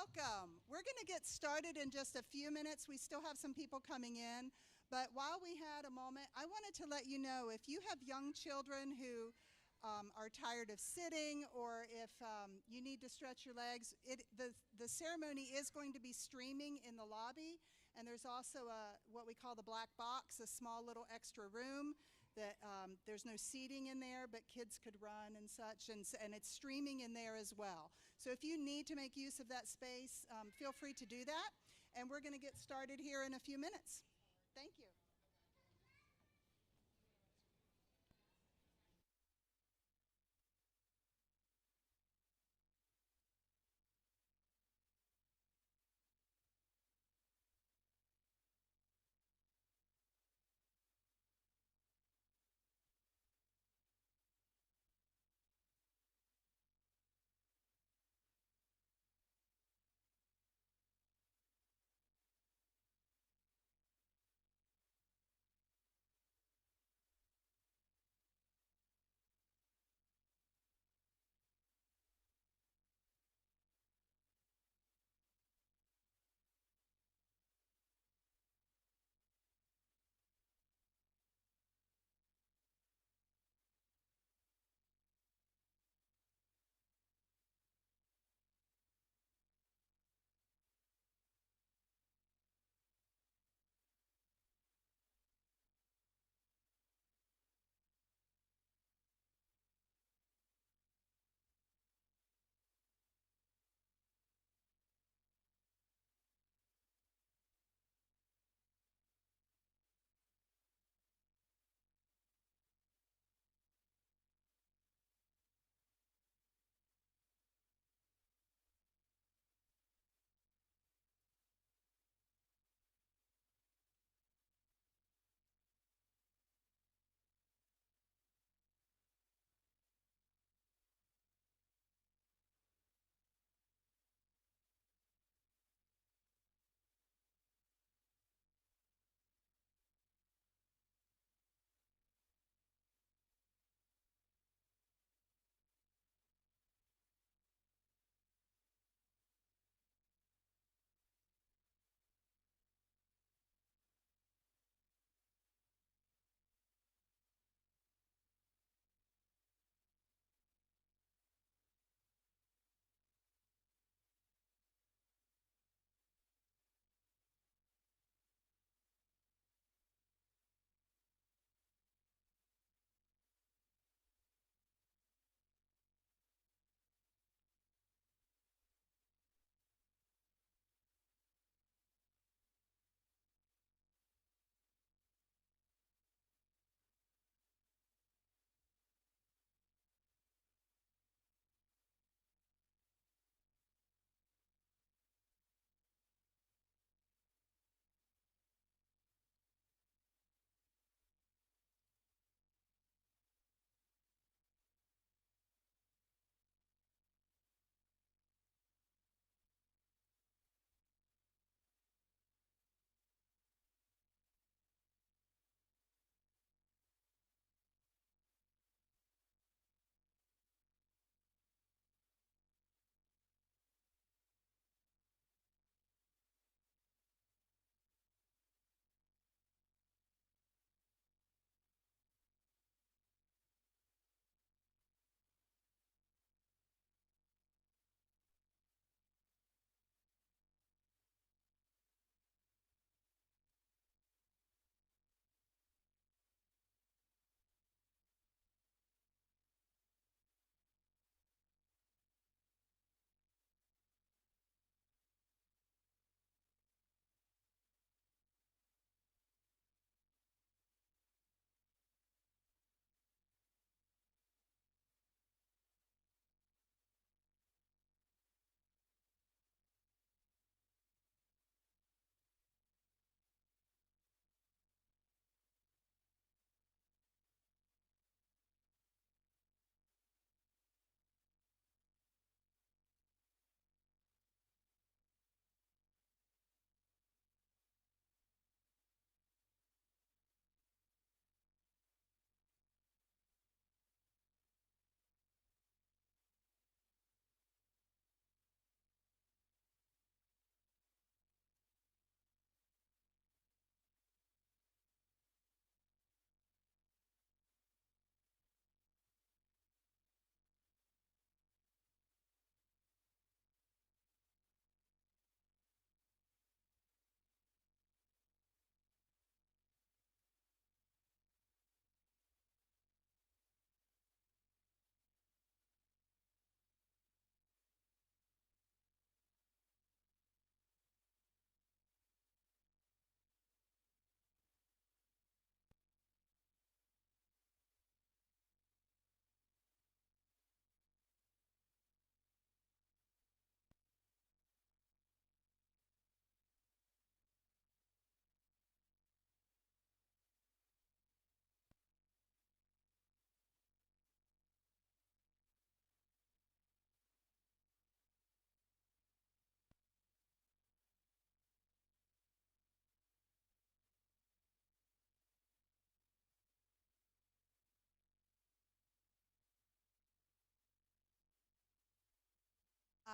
Welcome. We're going to get started in just a few minutes. We still have some people coming in. But while we had a moment, I wanted to let you know if you have young children who are tired of sitting, or if you need to stretch your legs, the ceremony is going to be streaming in the lobby. And there's also what we call the black box, a small little extra room that there's no seating in there, but kids could run and such, and it's streaming in there as well. So if you need to make use of that space, feel free to do that. And we're going to get started here in a few minutes. Thank you.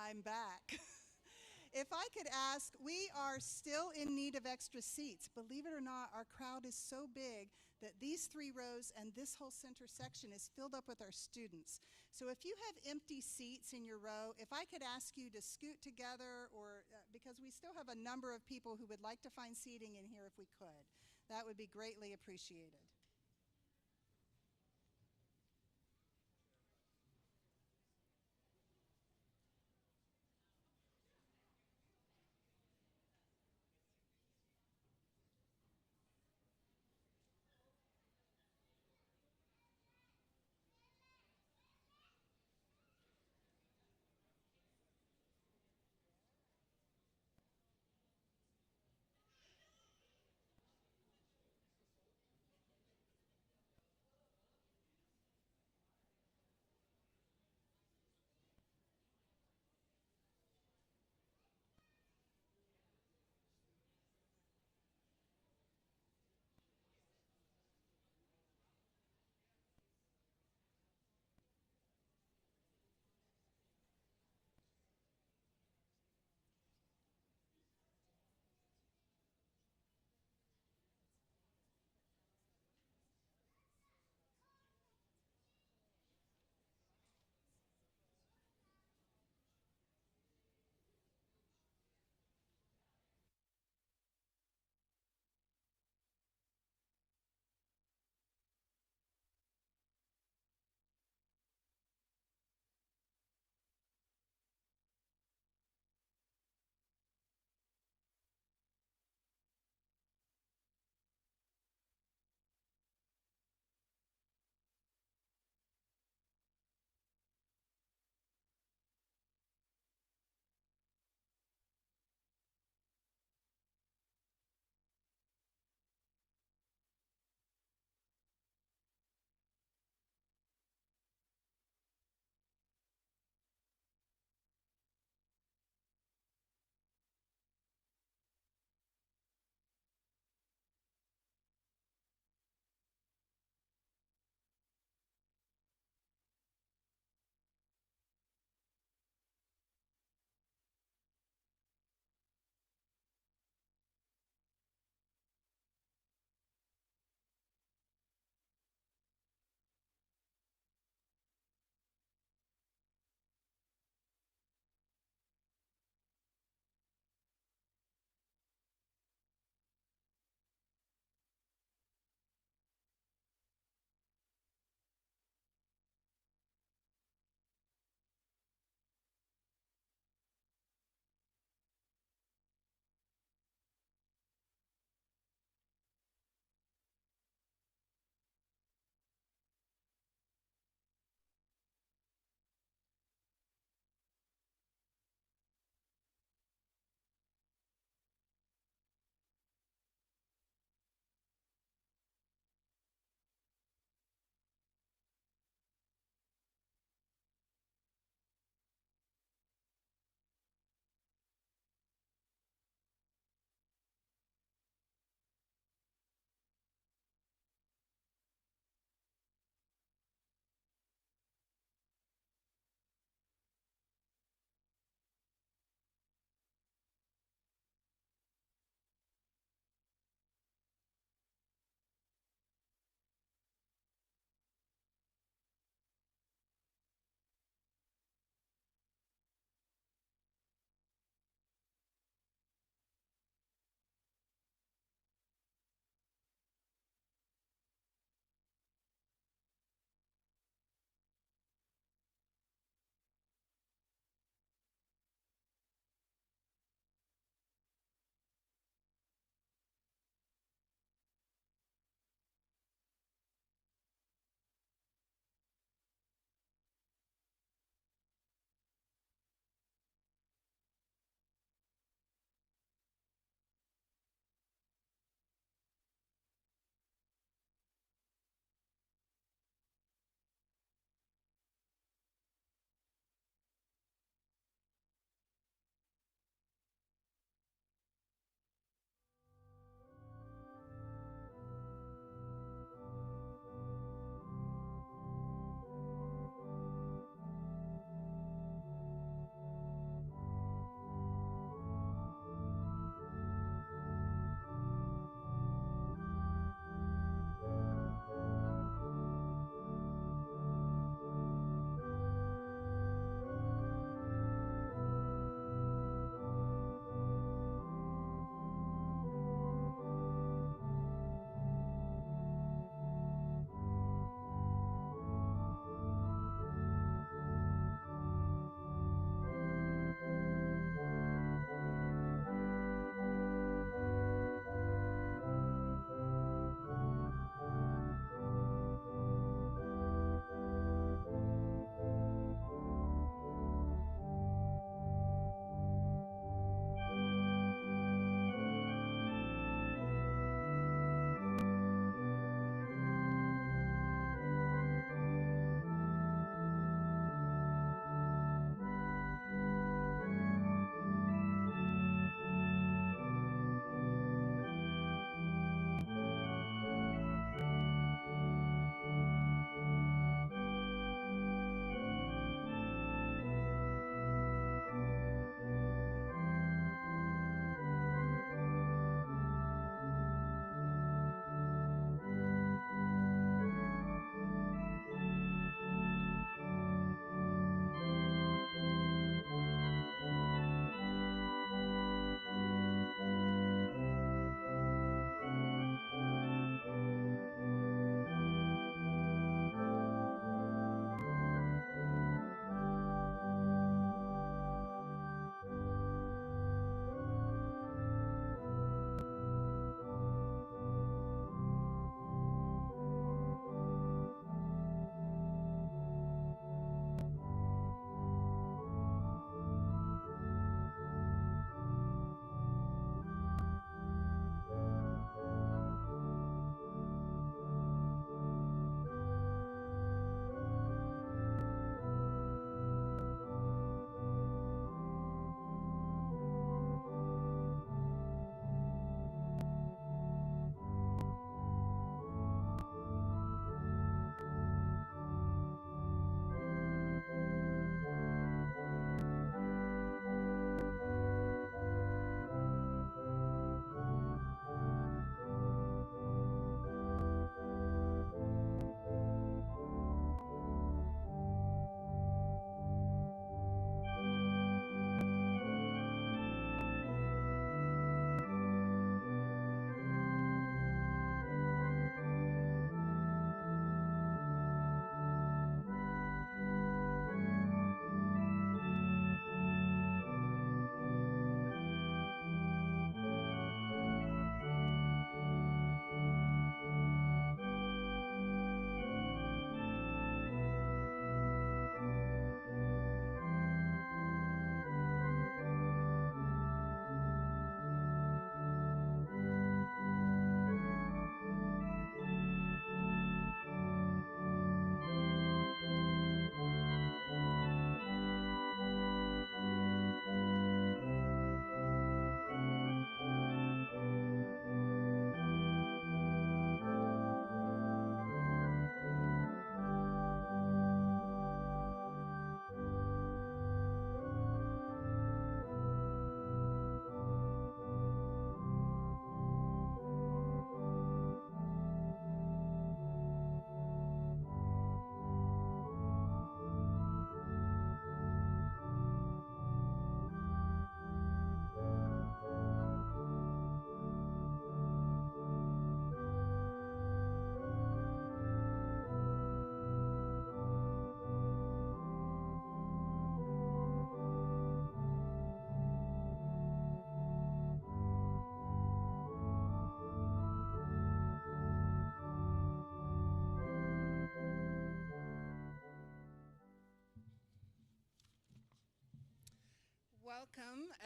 I'm back. If I could ask, we are still in need of extra seats. Believe it or not, our crowd is so big that these 3 rows and this whole center section is filled up with our students. So if you have empty seats in your row, if I could ask you to scoot together, or because we still have a number of people who would like to find seating in here if we could, that would be greatly appreciated.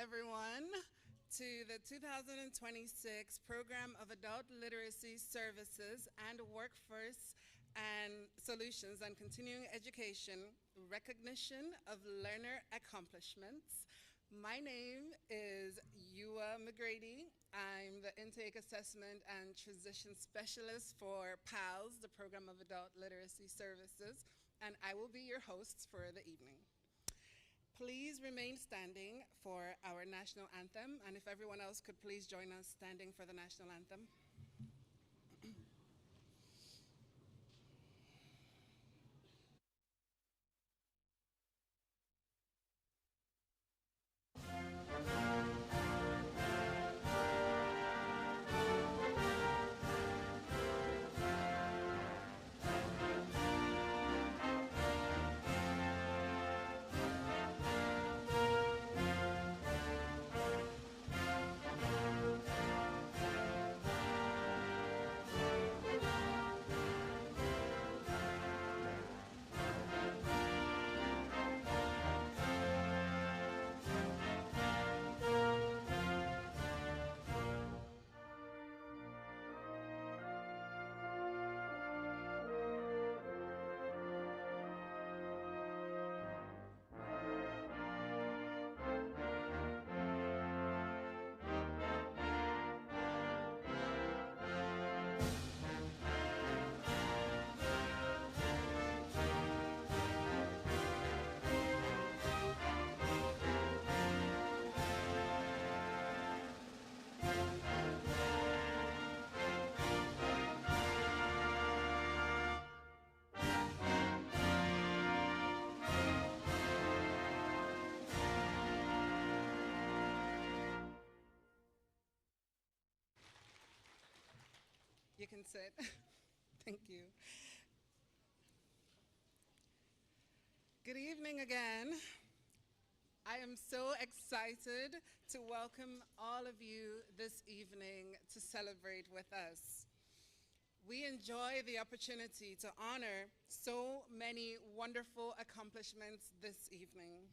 everyone, to the 2026 Program of Adult Literacy Services and Workforce and Solutions and Continuing Education Recognition of Learner Accomplishments. My name is Ewa McGrady. I'm the Intake Assessment and Transition Specialist for PALS, the Program of Adult Literacy Services, and I will be your host for the evening. Please remain standing for our national anthem, and if everyone else could please join us standing for the national anthem. You can sit. Thank you. Good evening again. I am so excited to welcome all of you this evening to celebrate with us. We enjoy the opportunity to honor so many wonderful accomplishments this evening.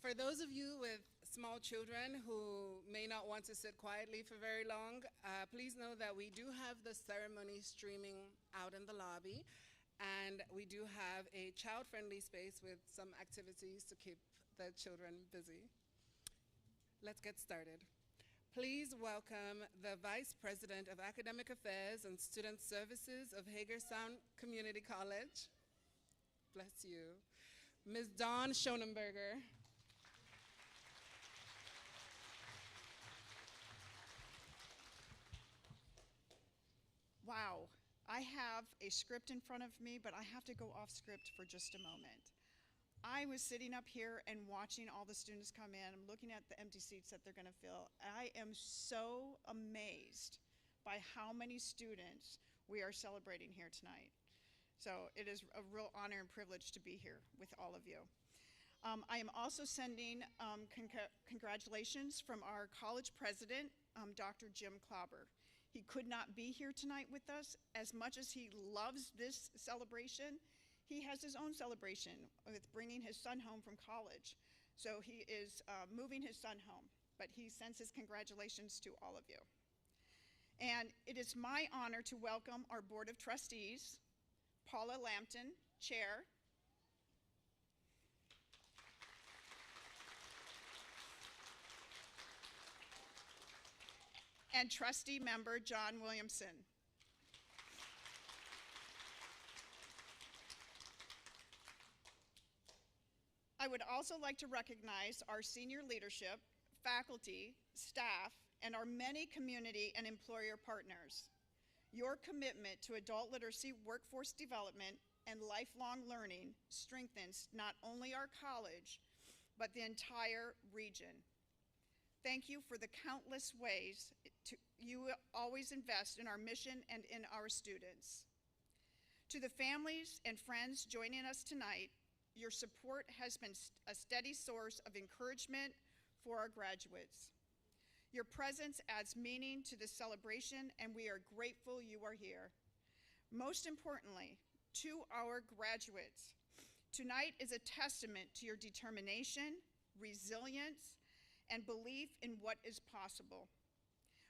For those of you with small children who may not want to sit quietly for very long, please know that we do have the ceremony streaming out in the lobby, and we do have a child-friendly space with some activities to keep the children busy. Let's get started. Please welcome the Vice President of Academic Affairs and Student Services of Hagerstown Community College. Bless you. Ms. Dawn Schonenberger. Wow, I have a script in front of me, but I have to go off script for just a moment. I was sitting up here and watching all the students come in. I'm looking at the empty seats that they're going to fill. I am so amazed by how many students we are celebrating here tonight. So it is a real honor and privilege to be here with all of you. I am also sending congratulations from our college president, Dr. Jim Klauber. He could not be here tonight with us. As much as he loves this celebration, he has his own celebration with bringing his son home from college. So he is moving his son home, but he sends his congratulations to all of you. And it is my honor to welcome our Board of Trustees, Paula Lampton, Chair, and Trustee Member John Williamson. I would also like to recognize our senior leadership, faculty, staff, and our many community and employer partners. Your commitment to adult literacy, workforce development, and lifelong learning strengthens not only our college, but the entire region. Thank you for the countless ways you always invest in our mission and in our students. To the families and friends joining us tonight, your support has been a steady source of encouragement for our graduates. Your presence adds meaning to this celebration, and we are grateful you are here. Most importantly, to our graduates, tonight is a testament to your determination, resilience, and belief in what is possible.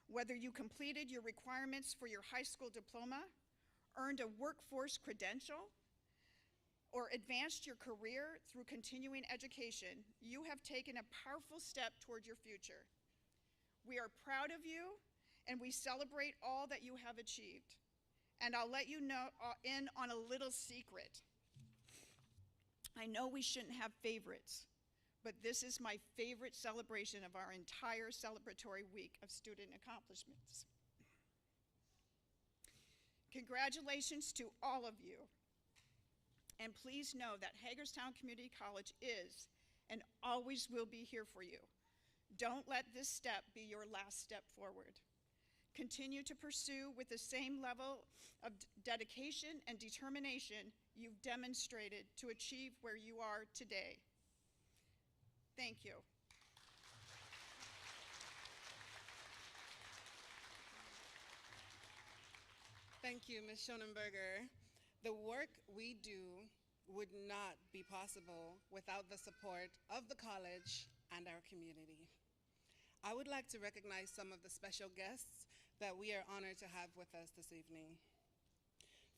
Whether you completed your requirements for your high school diploma, earned a workforce credential, or advanced your career through continuing education, you have taken a powerful step toward your future. We are proud of you, and we celebrate all that you have achieved. And I'll let you know in on a little secret. I know we shouldn't have favorites, but this is my favorite celebration of our entire celebratory week of student accomplishments. Congratulations to all of you. And please know that Hagerstown Community College is and always will be here for you. Don't let this step be your last step forward. Continue to pursue with the same level of dedication and determination you've demonstrated to achieve where you are today. Thank you. Thank you, Ms. Schonenberger. The work we do would not be possible without the support of the college and our community. I would like to recognize some of the special guests that we are honored to have with us this evening.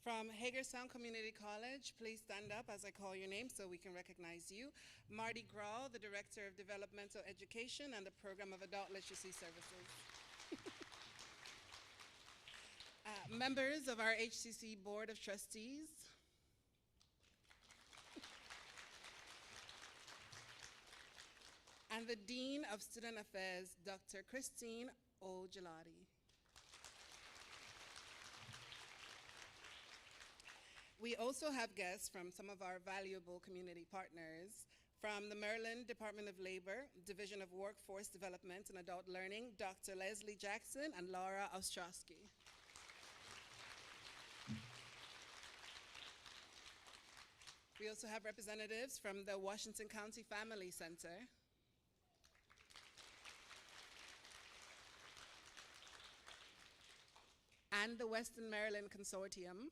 From Hagerstown Community College, please stand up as I call your name so we can recognize you. Marty Grawl, the Director of Developmental Education and the Program of Adult Literacy Services. Members of our HCC Board of Trustees. And the Dean of Student Affairs, Dr. Christine O. Gelati. We also have guests from some of our valuable community partners. From the Maryland Department of Labor, Division of Workforce Development and Adult Learning, Dr. Leslie Jackson and Laura Ostrowski. We also have representatives from the Washington County Family Center. And the Western Maryland Consortium.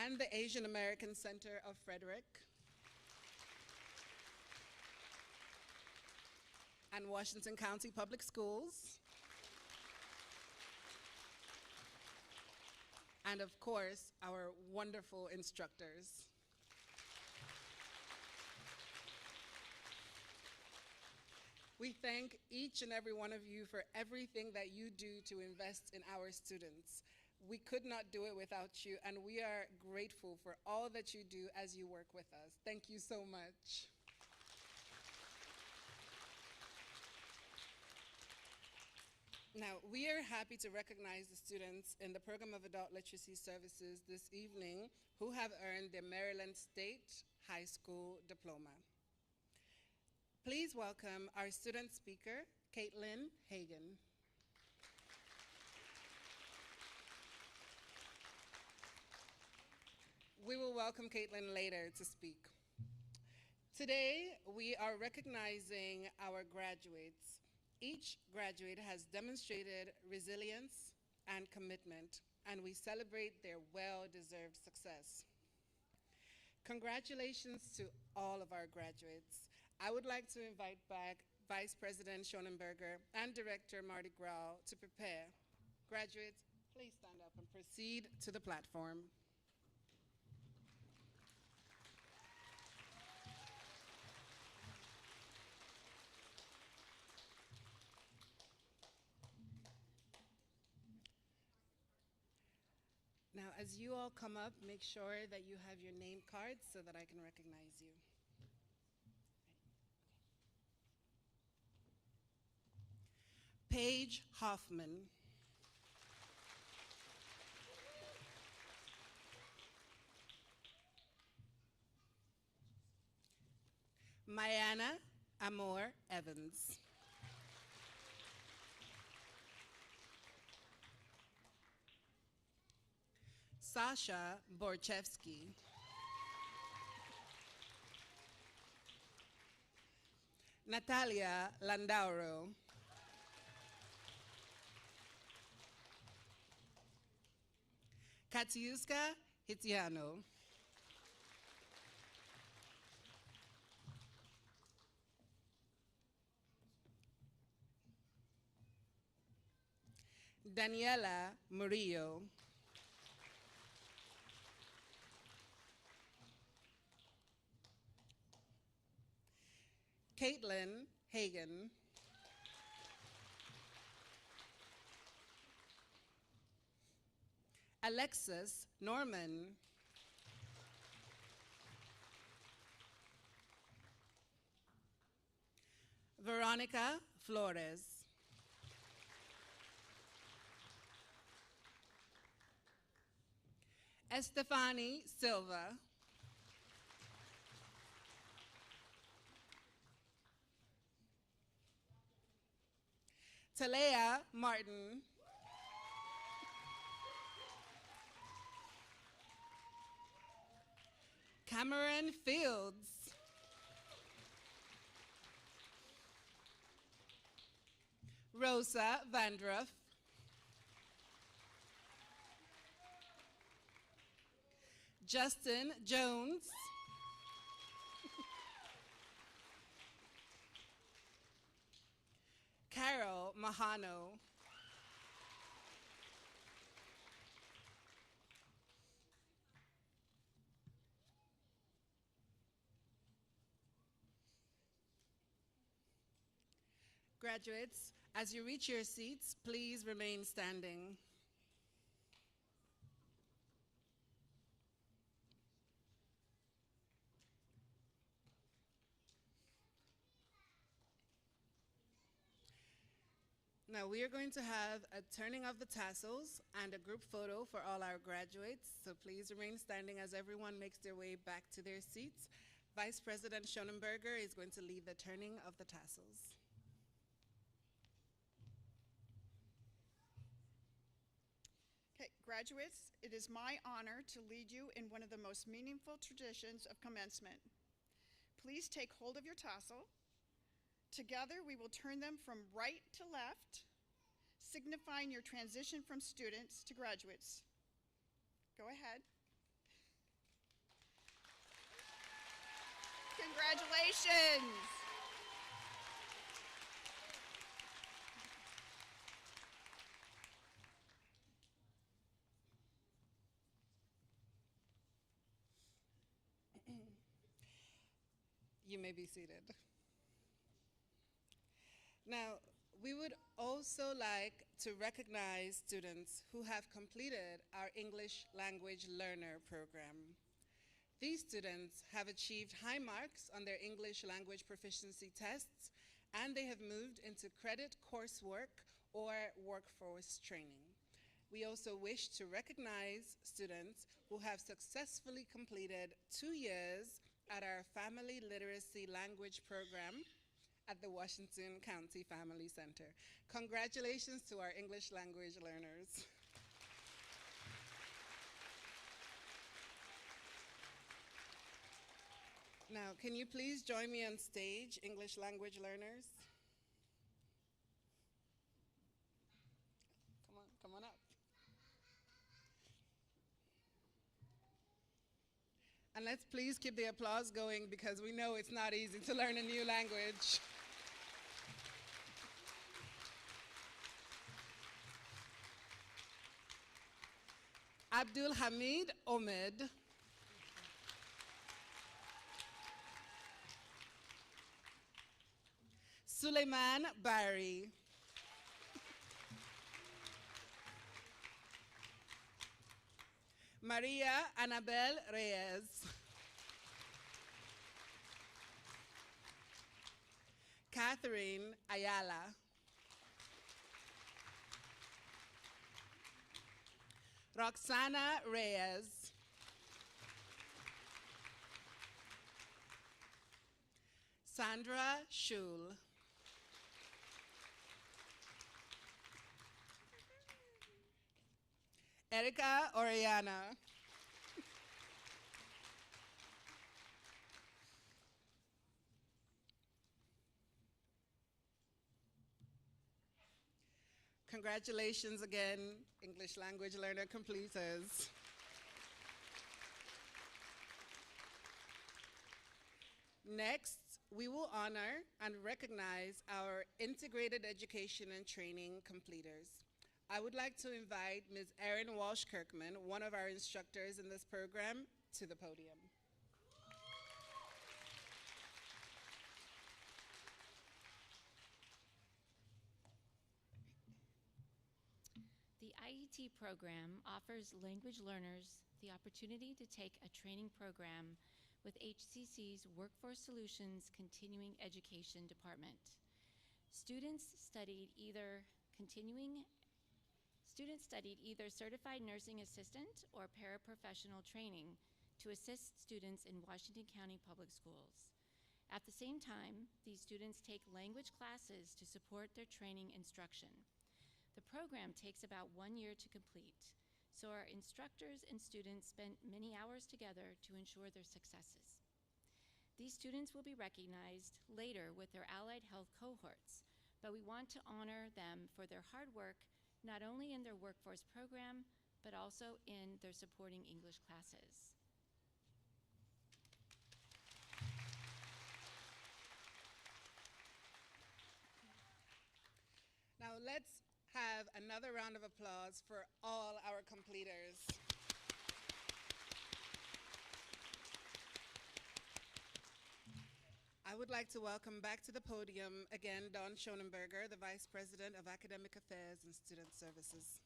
And the Asian American Center of Frederick. And Washington County Public Schools. And of course, our wonderful instructors. We thank each and every one of you for everything that you do to invest in our students. We could not do it without you, and we are grateful for all that you do as you work with us. Thank you so much. Now, we are happy to recognize the students in the Program of Adult Literacy Services this evening who have earned their Maryland State High School Diploma. Please welcome our student speaker, Caitlin Hagan. We will welcome Caitlin later to speak. Today, we are recognizing our graduates. Each graduate has demonstrated resilience and commitment, and we celebrate their well-deserved success. Congratulations to all of our graduates. I would like to invite back Vice President Schonenberger and Director Marty Grawl to prepare. Graduates, please stand up and proceed to the platform. Now, as you all come up, make sure that you have your name cards so that I can recognize you. Paige Hoffman. Mayana Amor Evans. Sasha Borchevsky. Natalia Landauro. Katiuska Hitiano. Daniela Murillo. Caitlin Hagan. Alexis Norman. Veronica Flores. Estefani Silva. Talea Martin. Cameron Fields. Rosa Vandruff. Justin Jones. Carol Mahano. Graduates, as you reach your seats, please remain standing. Now we are going to have a turning of the tassels and a group photo for all our graduates. So please remain standing as everyone makes their way back to their seats. Vice President Schonenberger is going to lead the turning of the tassels. Okay, graduates, it is my honor to lead you in one of the most meaningful traditions of commencement. Please take hold of your tassel. Together, we will turn them from right to left, signifying your transition from students to graduates. Go ahead. Congratulations. You may be seated. Now, we would also like to recognize students who have completed our English Language Learner program. These students have achieved high marks on their English language proficiency tests, and they have moved into credit coursework or workforce training. We also wish to recognize students who have successfully completed 2 years at our Family Literacy Language program at the Washington County Family Center. Congratulations to our English language learners. Now, can you please join me on stage, English language learners? Come on up. And let's please keep the applause going because we know it's not easy to learn a new language. Abdul Hamid Omid. Suleiman Barry. Maria Anabel Reyes. Catherine Ayala. Roxana Reyes. Sandra Schul. Erica Oriana. Congratulations again, English language learner completers. Next, we will honor and recognize our integrated education and training completers. I would like to invite Ms. Erin Walsh-Kirkman, one of our instructors in this program, to the podium. The IET program offers language learners the opportunity to take a training program with HCC's Workforce Solutions Continuing Education Department. Students studied either certified nursing assistant or paraprofessional training to assist students in Washington County Public Schools. At the same time, these students take language classes to support their training instruction. The program takes about 1 year to complete, so our instructors and students spent many hours together to ensure their successes. These students will be recognized later with their allied health cohorts, but we want to honor them for their hard work, not only in their workforce program, but also in their supporting English classes. Now let's have another round of applause for all our completers. I would like to welcome back to the podium again Dawn Schonenberger, the Vice President of Academic Affairs and Student Services.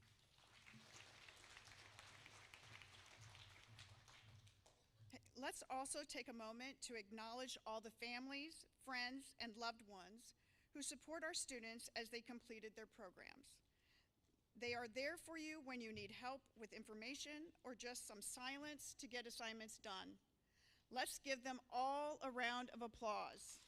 Let's also take a moment to acknowledge all the families, friends, and loved ones who support our students as they completed their programs. They are there for you when you need help with information or just some silence to get assignments done. Let's give them all a round of applause.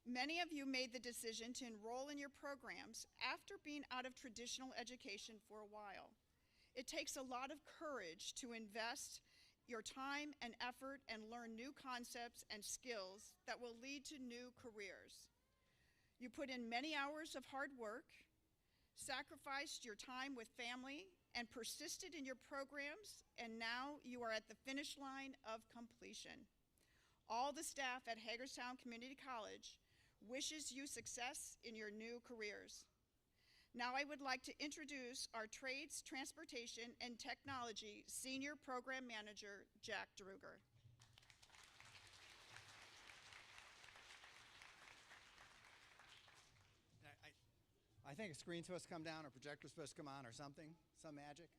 Many of you made the decision to enroll in your programs after being out of traditional education for a while. It takes a lot of courage to invest your time and effort and learn new concepts and skills that will lead to new careers. You put in many hours of hard work, sacrificed your time with family, and persisted in your programs, and now you are at the finish line of completion. All the staff at Hagerstown Community College wishes you success in your new careers. Now I would like to introduce our Trades, Transportation, and Technology Senior Program Manager, Jack Druger. I think a screen's supposed to come down or projector's supposed to come on or something, some magic.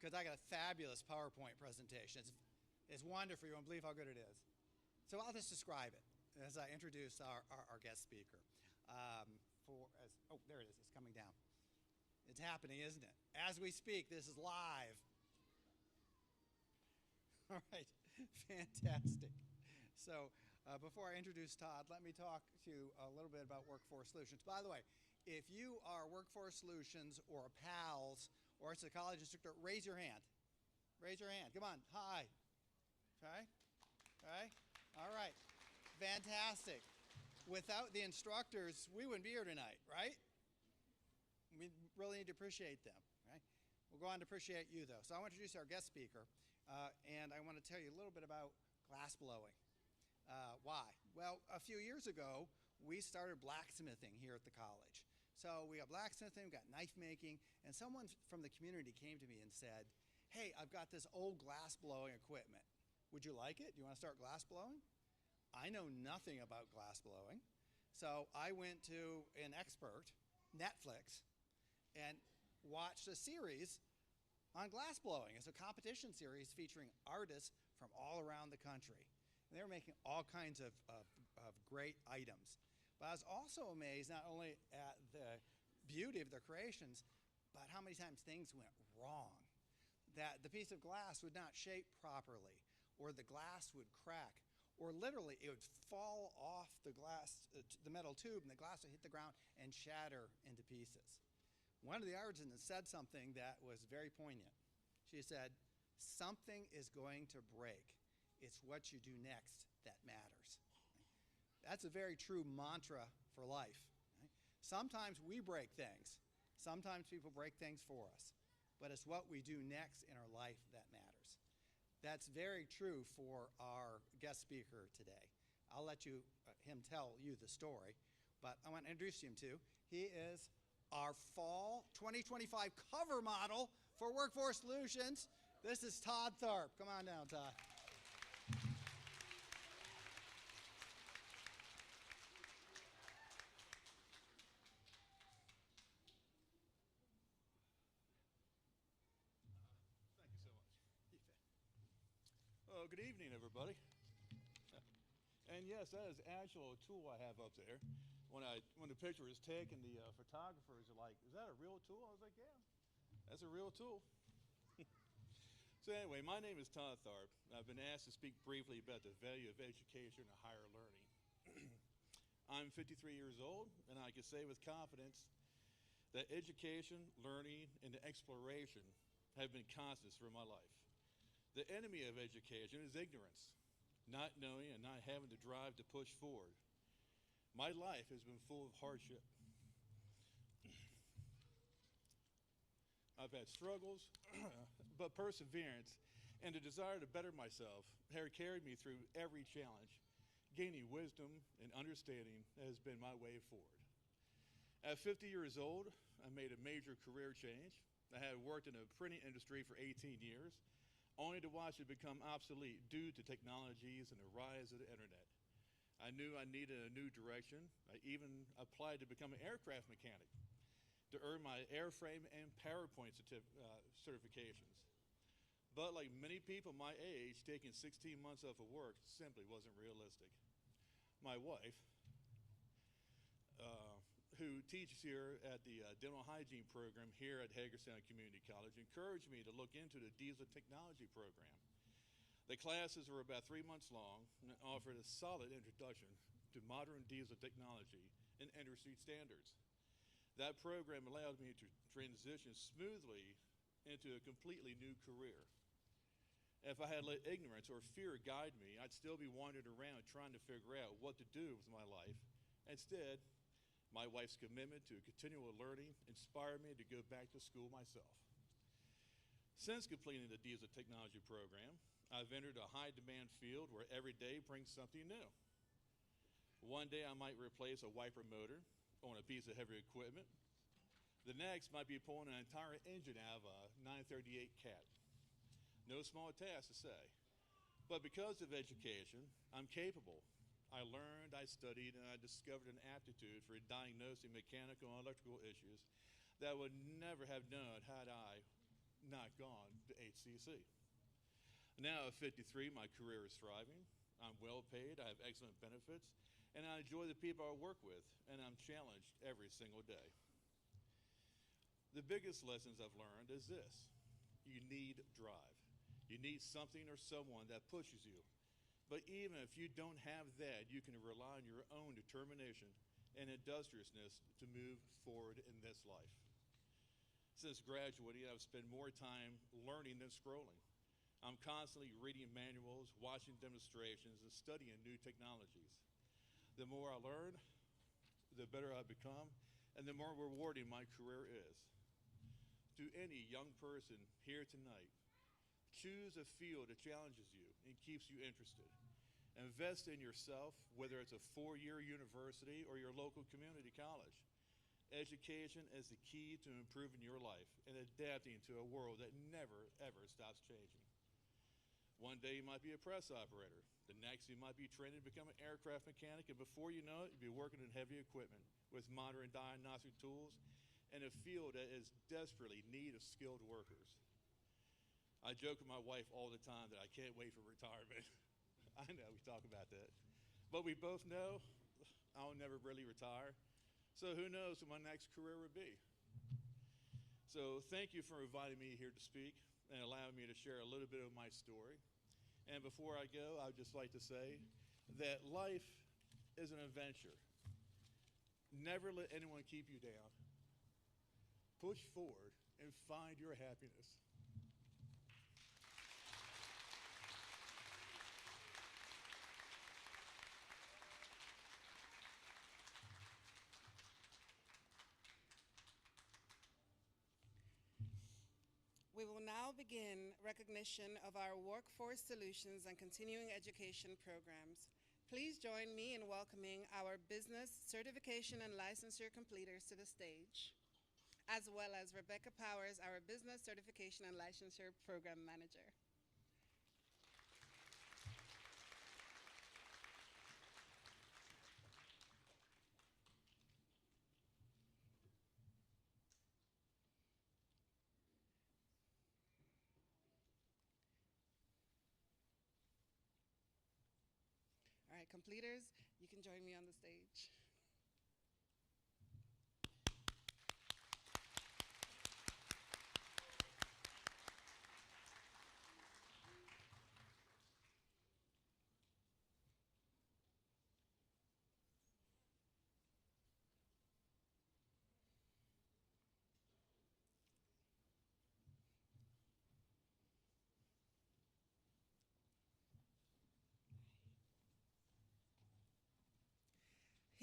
Because I got a fabulous PowerPoint presentation. It's wonderful, you won't believe how good it is. So I'll just describe it as I introduce our guest speaker. Oh, there it is, it's coming down. It's happening, isn't it? As we speak, this is live. All right, fantastic. So before I introduce Todd, let me talk to you a little bit about Workforce Solutions. By the way, if you are Workforce Solutions or a PALS or a college instructor, raise your hand. Raise your hand, come on, hi. Okay, okay, all right, fantastic. Without the instructors, we wouldn't be here tonight, right? We really need to appreciate them, right? We'll go on to appreciate you, though. So I want to introduce our guest speaker, and I want to tell you a little bit about glass blowing. Why? Well, a few years ago, we started blacksmithing here at the college. So we got blacksmithing, we got knife making, and someone from the community came to me and said, hey, I've got this old glass blowing equipment. Would you like it? Do you want to start glass blowing? I know nothing about glass blowing, so I went to an expert, Netflix, and watched a series on glass blowing. It's a competition series featuring artists from all around the country. And they were making all kinds of great items. But I was also amazed not only at the beauty of their creations, but how many times things went wrong. That the piece of glass would not shape properly, or the glass would crack, or literally it would fall off the glass, the metal tube, and the glass would hit the ground and shatter into pieces. One of the artisans said something that was very poignant. She said, something is going to break. It's what you do next that matters. That's a very true mantra for life. Sometimes we break things. Sometimes people break things for us. But it's what we do next in our life that matters. That's very true for our guest speaker today. I'll let him tell you the story, but I want to introduce him to. He is our fall 2025 cover model for Workforce Solutions. This is Todd Tharp. Come on down, Todd. Oh, good evening, everybody. And yes, that is actual tool I have up there. When the picture was taken, the photographers are like, "Is that a real tool?" I was like, "Yeah, that's a real tool." So anyway, my name is Todd Tharp. I've been asked to speak briefly about the value of education and higher learning. I'm 53 years old, and I can say with confidence that education, learning, and exploration have been constants for my life. The enemy of education is ignorance, not knowing and not having the drive to push forward. My life has been full of hardship. I've had struggles, but perseverance and the desire to better myself have carried me through every challenge. Gaining wisdom and understanding has been my way forward. At 50 years old, I made a major career change. I had worked in the printing industry for 18 years, only to watch it become obsolete due to technologies and the rise of the internet. I knew I needed a new direction. I even applied to become an aircraft mechanic to earn my airframe and PowerPoint certifications. But like many people my age, taking 16 months off of work simply wasn't realistic. My wife, who teaches here at the dental hygiene program here at Hagerstown Community College, encouraged me to look into the diesel technology program. The classes were about 3 months long and offered a solid introduction to modern diesel technology and industry standards. That program allowed me to transition smoothly into a completely new career. If I had let ignorance or fear guide me, I'd still be wandering around trying to figure out what to do with my life. Instead, my wife's commitment to continual learning inspired me to go back to school myself. Since completing the diesel technology program, I've entered a high-demand field where every day brings something new. One day I might replace a wiper motor on a piece of heavy equipment. The next might be pulling an entire engine out of a 938 Cat. No small task to say. But because of education, I'm capable. I learned, I studied, and I discovered an aptitude for diagnosing mechanical and electrical issues that I would never have known had I not gone to HCC. Now at 53, my career is thriving. I'm well paid, I have excellent benefits, and I enjoy the people I work with, and I'm challenged every single day. The biggest lessons I've learned is this: you need drive. You need something or someone that pushes you. But even if you don't have that, you can rely on your own determination and industriousness to move forward in this life. Since graduating, I've spent more time learning than scrolling. I'm constantly reading manuals, watching demonstrations, and studying new technologies. The more I learn, the better I become, and the more rewarding my career is. To any young person here tonight, choose a field that challenges you and keeps you interested. Invest in yourself, whether it's a 4-year university or your local community college. Education is the key to improving your life and adapting to a world that never, ever stops changing. One day you might be a press operator. The next you might be trained to become an aircraft mechanic, and before you know it, you'll be working in heavy equipment with modern diagnostic tools in a field that is desperately in need of skilled workers. I joke with my wife all the time that I can't wait for retirement. I know we talk about that. But we both know I'll never really retire. So who knows what my next career would be. So thank you for inviting me here to speak and allowing me to share a little bit of my story. And before I go, I would just like to say that life is an adventure. Never let anyone keep you down. Push forward and find your happiness. We will now begin recognition of our workforce solutions and continuing education programs. Please join me in welcoming our business certification and licensure completers to the stage, as well as Rebecca Powers, our business certification and licensure program manager. All right, completers, you can join me on the stage.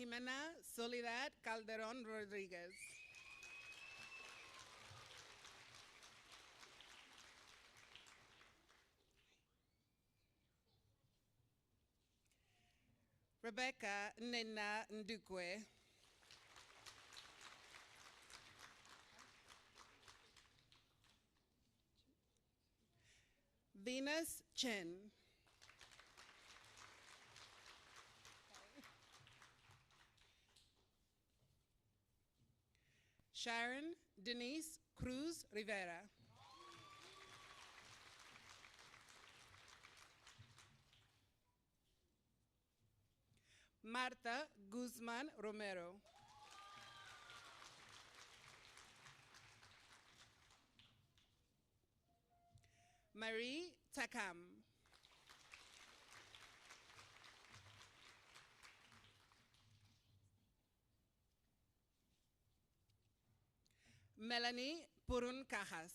Jimena Soledad Calderon Rodriguez. Rebecca Nena Ndukwe. Venus Chen. Sharon Denise Cruz Rivera. Marta Guzman Romero. Marie Takam. Melanie Purun Cajas.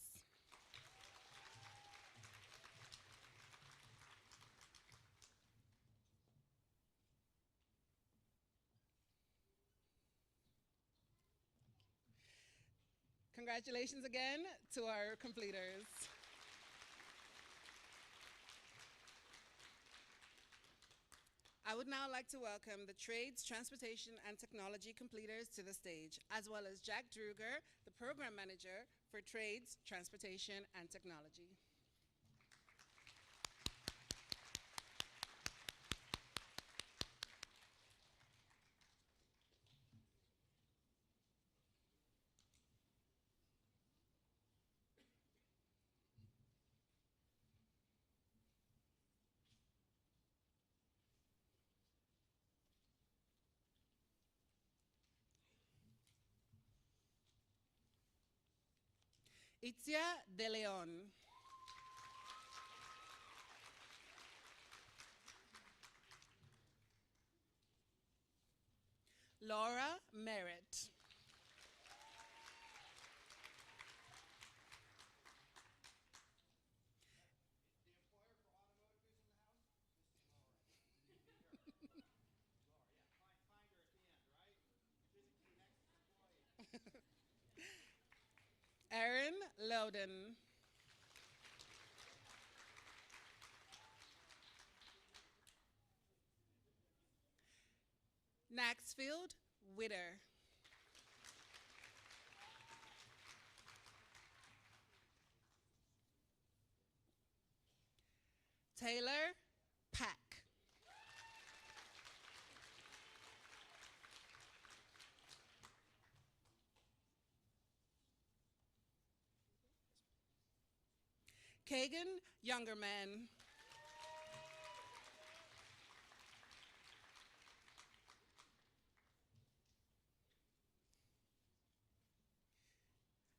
Congratulations again to our completers. I would now like to welcome the Trades, Transportation, and Technology completers to the stage, as well as Jack Druger, the Program Manager for Trades, Transportation, and Technology. Itzia de Leon. Laura Merritt. Erin Loudon. Maxfield Witter. Taylor Pack. Kagan Youngerman.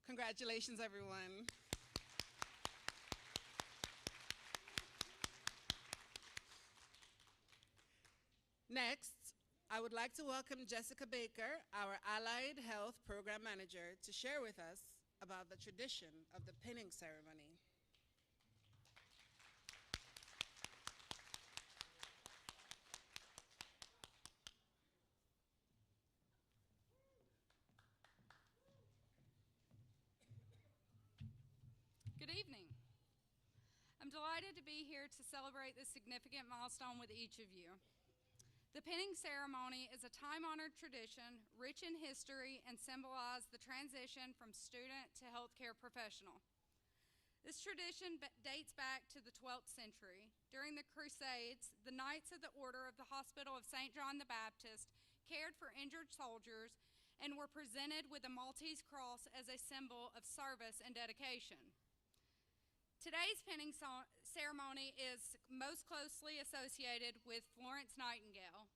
Congratulations, everyone. Next, I would like to welcome Jessica Baker, our Allied Health Program Manager, to share with us about the tradition of the pinning ceremony. Good Good evening. I'm delighted to be here to celebrate this significant milestone with each of you. The pinning ceremony is a time-honored tradition, rich in history, and symbolizes the transition from student to healthcare professional. This tradition dates back to the 12th century. During the Crusades, the Knights of the Order of the Hospital of St. John the Baptist cared for injured soldiers and were presented with a Maltese cross as a symbol of service and dedication. Today's pinning ceremony is most closely associated with Florence Nightingale.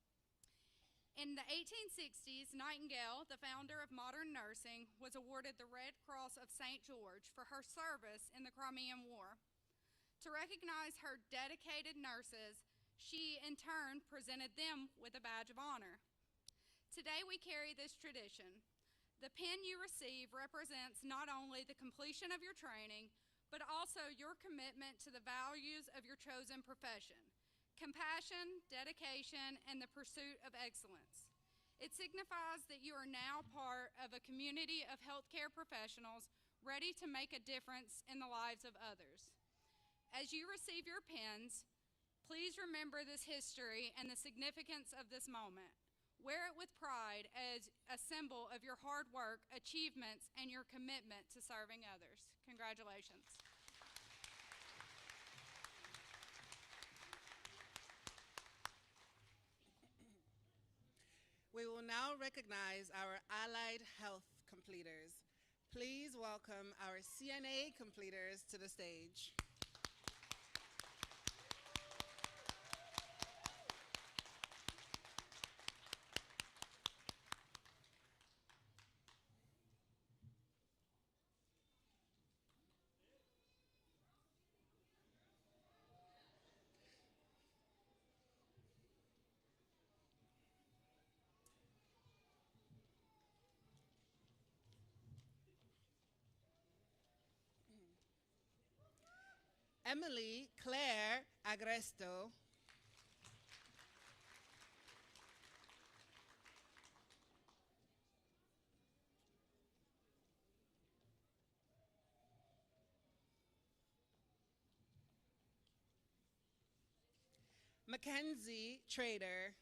In the 1860s, Nightingale, the founder of modern nursing, was awarded the Red Cross of St. George for her service in the Crimean War. To recognize her dedicated nurses, she in turn presented them with a badge of honor. Today we carry this tradition. The pin you receive represents not only the completion of your training, but also your commitment to the values of your chosen profession: compassion, dedication, and the pursuit of excellence. It signifies that you are now part of a community of healthcare professionals ready to make a difference in the lives of others. As you receive your pins, please remember this history and the significance of this moment. Wear it with pride as a symbol of your hard work, achievements, and your commitment to serving others. Congratulations. We will now recognize our allied health completers. Please welcome our CNA completers to the stage. Emily Claire Agresto. Mackenzie Trader.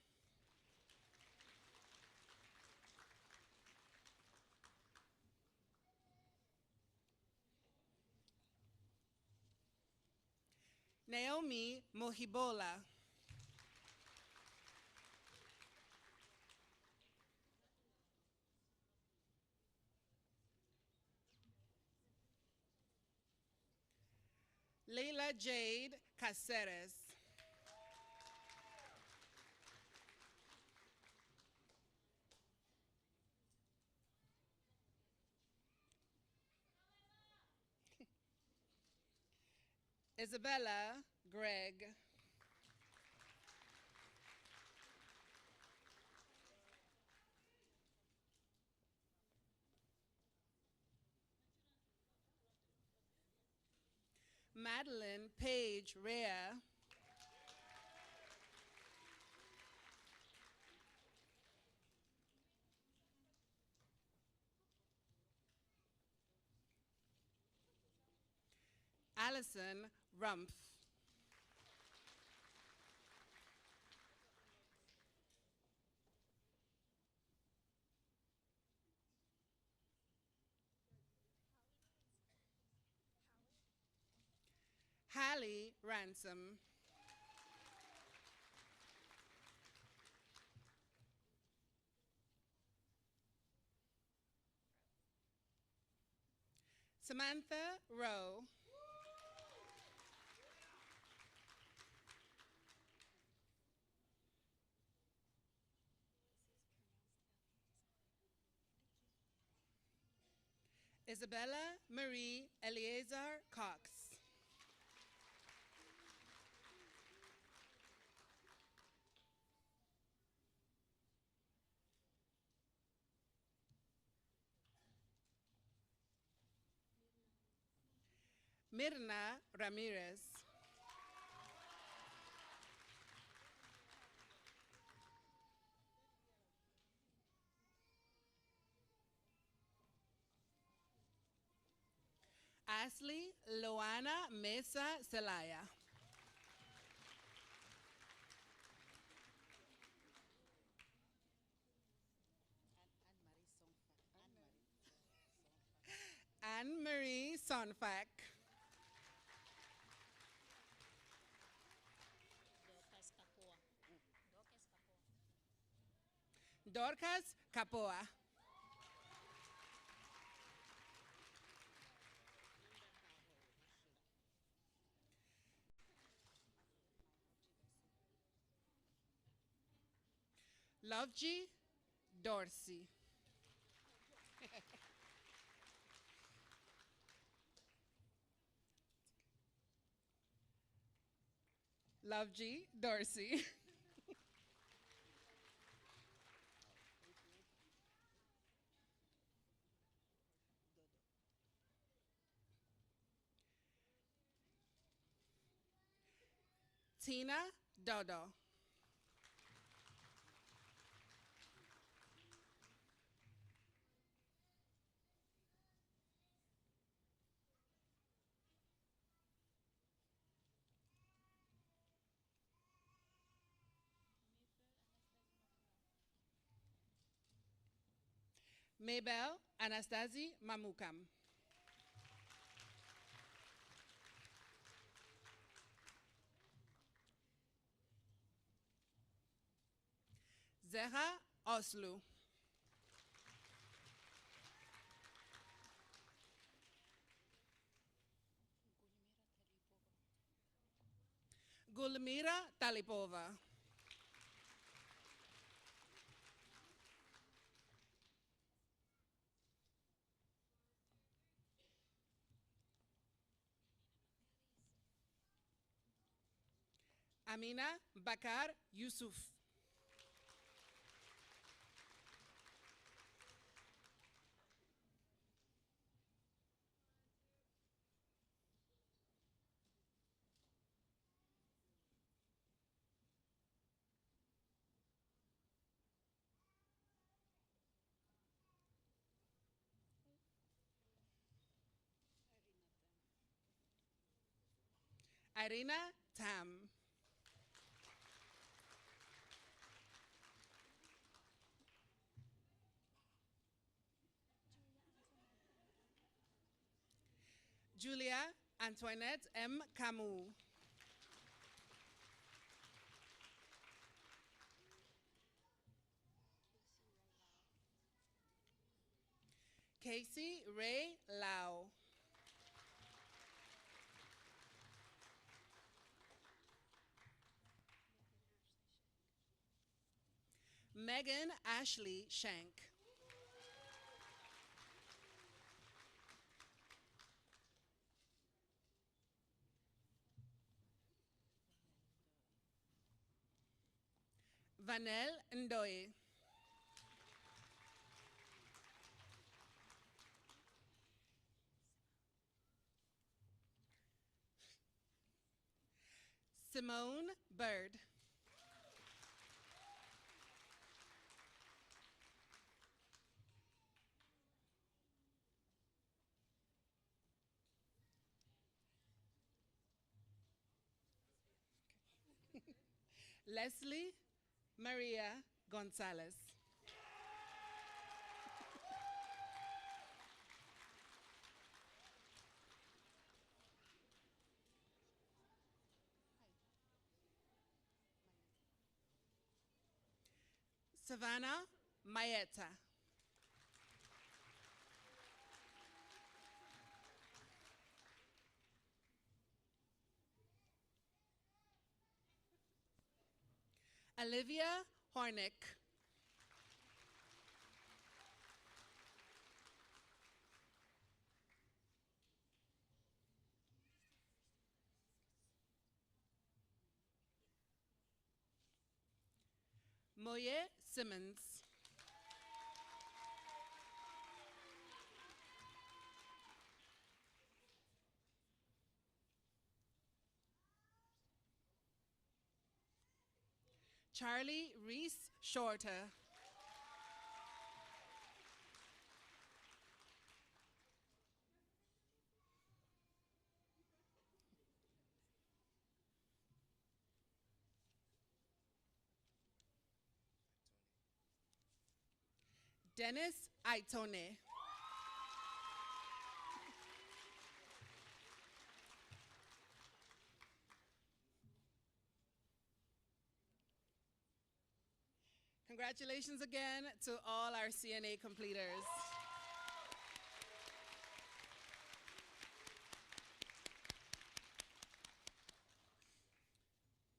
Naomi Mohibola. Leila Jade Caceres. Isabella Gregg. Madeline Page Rea. Allison Rumpf. Hallie Ransom. Samantha Rowe. Isabella Marie Eleazar Cox. Mirna Ramirez. Ashley Loana Mesa Zelaya. Anne-Marie Sonfak. Dorcas Capoa. Loveji Dorsey. Loveji Dorsey. Tina Dodo. Maybell Anastasi Mamukam. Zehra Oslu. Gulmira Talipova. Amina Bakar Yusuf. Irina Tam. Julia Antoinette M. Camus. Casey Ray Lau. Megan Ashley Shank. Vanel Ndoye. Simone Bird. Leslie Maria Gonzalez. Savannah Mayetta. Olivia Hornick. Moye Simmons. Charlie Reese Shorter. Dennis Aitone. Congratulations again to all our CNA completers.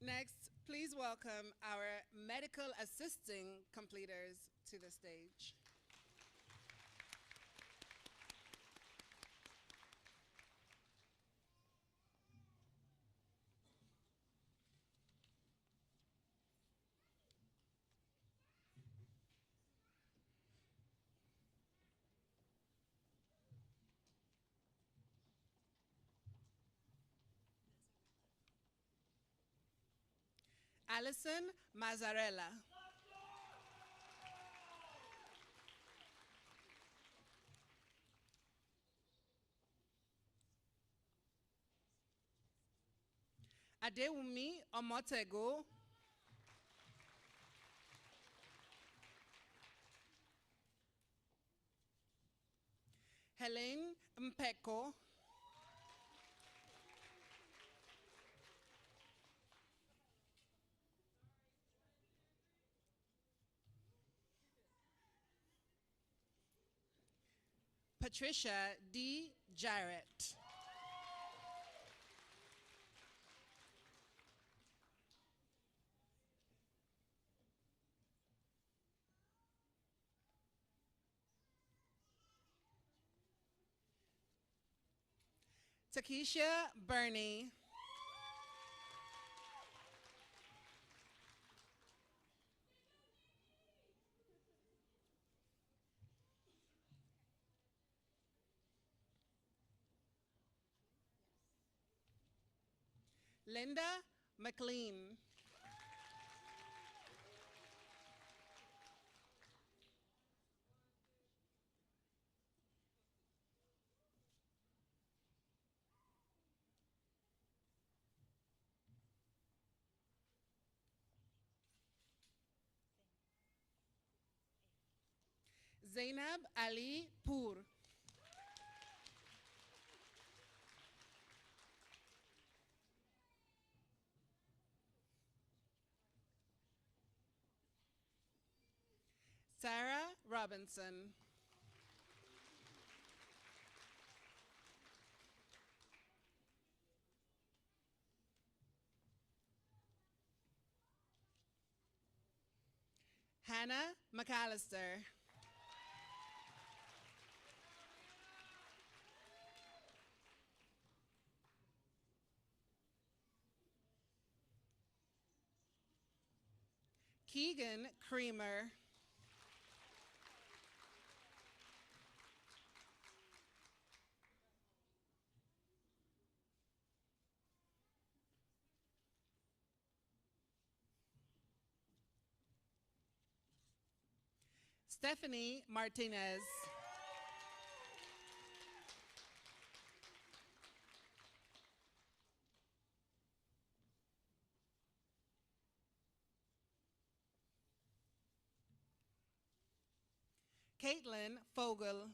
Next, please welcome our medical assisting completers to the stage. Allison Mazzarella. Adewumi Omotego. Helen Mpeko. Patricia D. Jarrett. Takesha Burney. Linda McLean. Zainab Ali Pur. Sarah Robinson. Hannah McAllister. Keegan Creamer. Stephanie Martinez. Caitlin Fogel.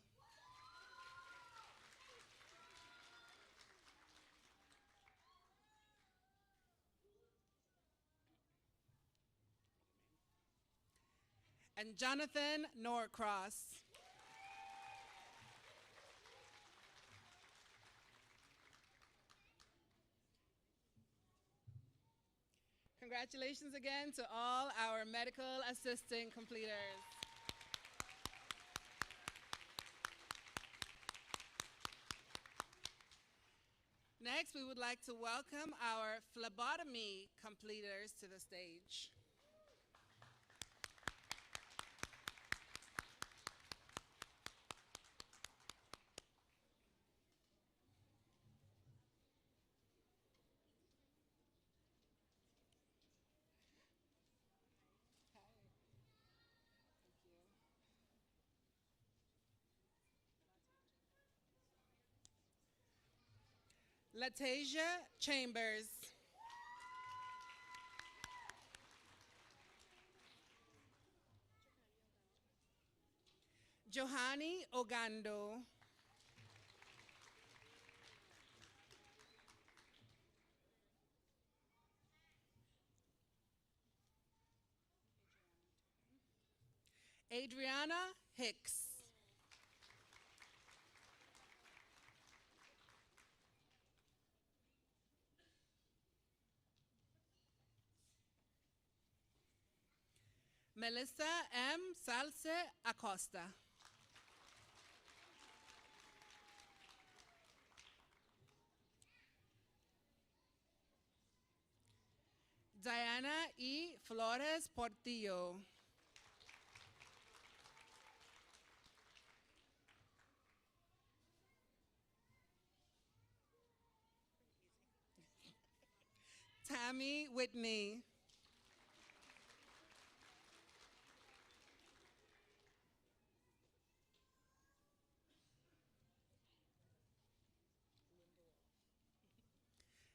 And Jonathan Norcross. Congratulations again to all our medical assisting completers. Next, we would like to welcome our phlebotomy completers to the stage. Latasia Chambers. Johanny Ogando. Adriana Hicks. Melissa M. Salce Acosta. Diana E. Flores Portillo. Tammy Whitney.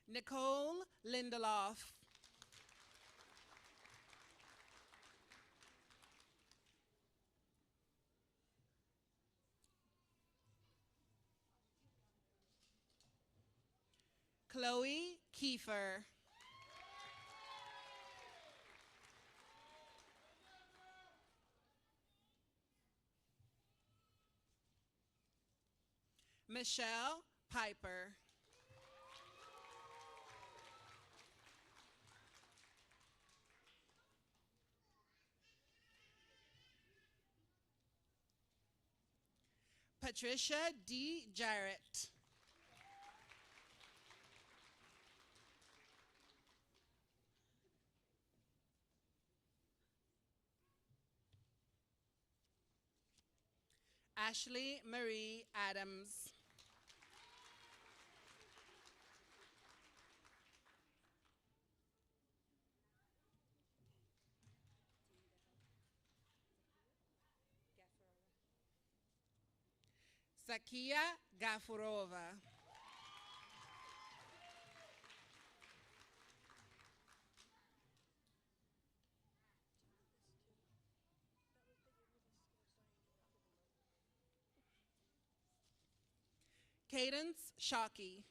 Nicole Lindelof. Chloe Kiefer. Michelle Piper. Patricia D. Jarrett. Ashley Marie Adams. Zakia Gafurova. Cadence Shockey.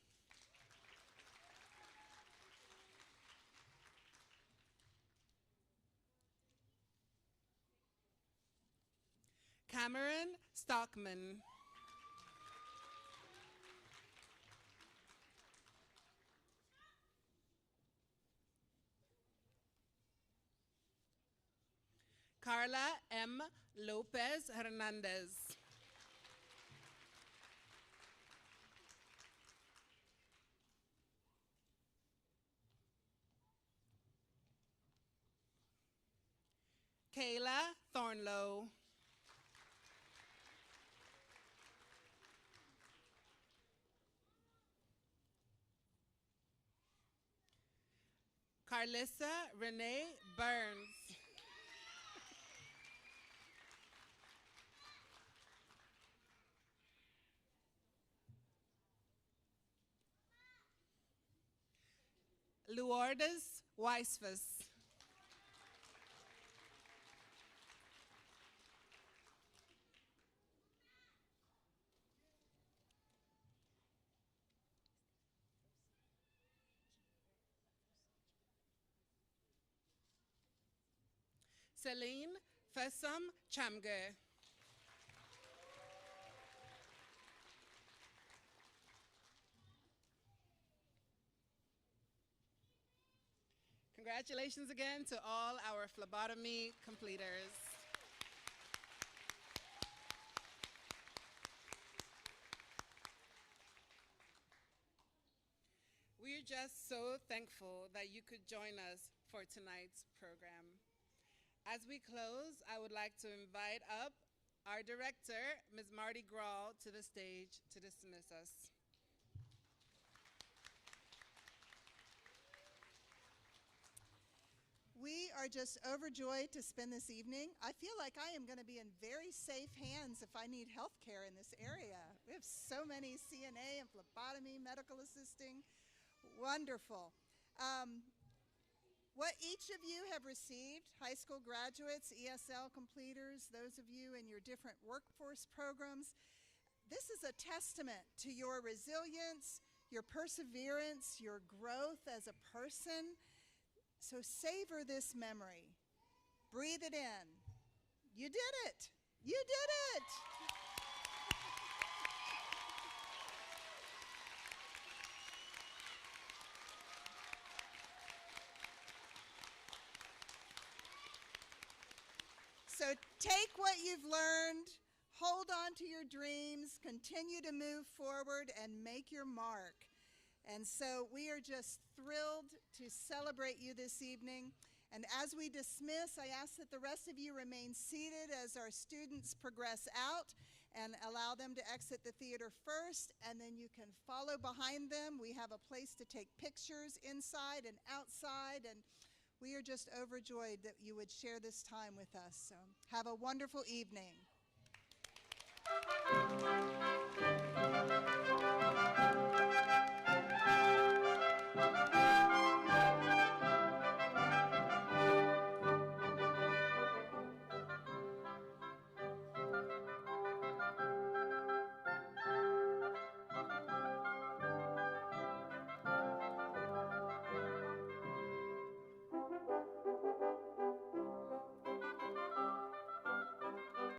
Cameron Stockman. Carla M. Lopez Hernandez. Kayla Thornlow. Carlissa Renee Burns. Lourdes Weisfuss. Celine Fessam Chamge. Congratulations again to all our phlebotomy completers. We're just so thankful that you could join us for tonight's program. As we close, I would like to invite up our director, Ms. Marty Grawl, to the stage to dismiss us. We are just overjoyed to spend this evening. I feel like I am going to be in very safe hands if I need health care in this area. We have so many CNA and phlebotomy, medical assisting. Wonderful. What each of you have received, high school graduates, ESL completers, those of you in your different workforce programs, this is a testament to your resilience, your perseverance, your growth as a person. So savor this memory. Breathe it in. You did it. You did it. So take what you've learned, hold on to your dreams, continue to move forward, and make your mark. And so we are just thrilled to celebrate you this evening. And as we dismiss, I ask that the rest of you remain seated as our students progress out, and allow them to exit the theater first, and then you can follow behind them. We have a place to take pictures inside and outside, and we are just overjoyed that you would share this time with us. So have a wonderful evening.